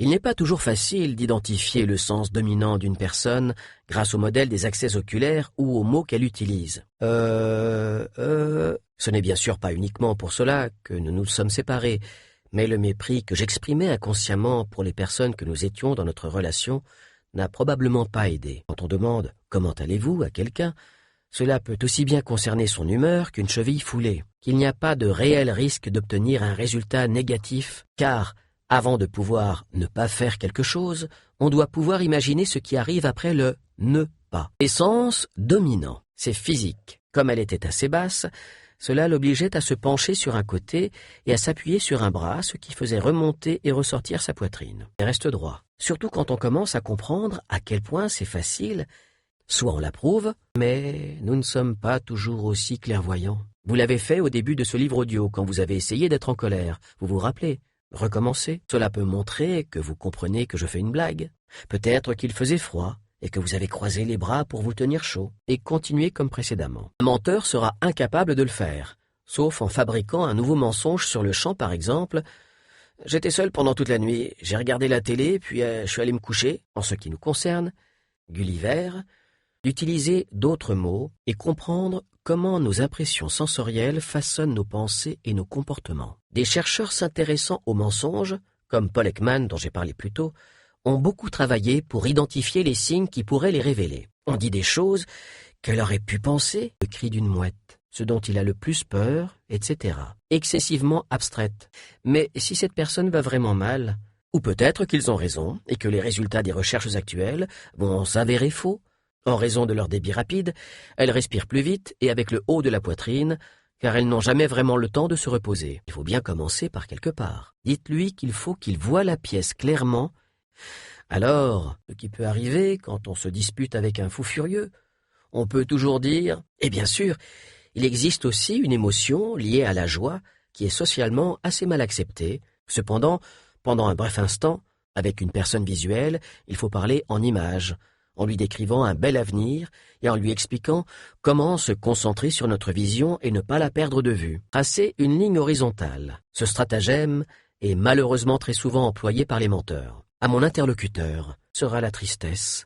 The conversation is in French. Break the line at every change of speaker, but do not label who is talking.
Il n'est pas toujours facile d'identifier le sens dominant d'une personne grâce au modèle des accès oculaires ou aux mots qu'elle utilise. Ce n'est bien sûr pas uniquement pour cela que nous nous sommes séparés, mais le mépris que j'exprimais inconsciemment pour les personnes que nous étions dans notre relation n'a probablement pas aidé. Quand on demande « Comment allez-vous » à quelqu'un, cela peut aussi bien concerner son humeur qu'une cheville foulée, qu'il n'y a pas de réel risque d'obtenir un résultat négatif, car avant de pouvoir ne pas faire quelque chose, on doit pouvoir imaginer ce qui arrive après le « ne pas ». Essence dominant, c'est physique. Comme elle était assez basse, cela l'obligeait à se pencher sur un côté et à s'appuyer sur un bras, ce qui faisait remonter et ressortir sa poitrine. Elle reste droit. Surtout quand on commence à comprendre à quel point c'est facile. Soit on l'approuve, mais nous ne sommes pas toujours aussi clairvoyants. Vous l'avez fait au début de ce livre audio, quand vous avez essayé d'être en colère. Vous vous rappelez ? Recommencez. Cela peut montrer que vous comprenez que je fais une blague. Peut-être qu'il faisait froid et que vous avez croisé les bras pour vous tenir chaud, et continuez comme précédemment. Un menteur sera incapable de le faire, sauf en fabriquant un nouveau mensonge sur le champ, par exemple. J'étais seul pendant toute la nuit, j'ai regardé la télé, puis je suis allé me coucher. En ce qui nous concerne, Gulliver, d'utiliser d'autres mots et comprendre comment nos impressions sensorielles façonnent nos pensées et nos comportements. Des chercheurs s'intéressant aux mensonges, comme Paul Ekman dont j'ai parlé plus tôt, ont beaucoup travaillé pour identifier les signes qui pourraient les révéler. On dit des choses qu'elle aurait pu penser, le cri d'une mouette, ce dont il a le plus peur, etc. Excessivement abstraites. Mais si cette personne va vraiment mal, ou peut-être qu'ils ont raison et que les résultats des recherches actuelles vont s'avérer faux, en raison de leur débit rapide, elles respirent plus vite et avec le haut de la poitrine, car elles n'ont jamais vraiment le temps de se reposer. Il faut bien commencer par quelque part. Dites-lui qu'il faut qu'il voie la pièce clairement. Alors, ce qui peut arriver quand on se dispute avec un fou furieux, on peut toujours dire « Et bien sûr, il existe aussi une émotion liée à la joie qui est socialement assez mal acceptée. Cependant, pendant un bref instant, avec une personne visuelle, il faut parler en images, en lui décrivant un bel avenir et en lui expliquant comment se concentrer sur notre vision et ne pas la perdre de vue. Tracer une ligne horizontale. Ce stratagème est malheureusement très souvent employé par les menteurs. À mon interlocuteur sera la tristesse,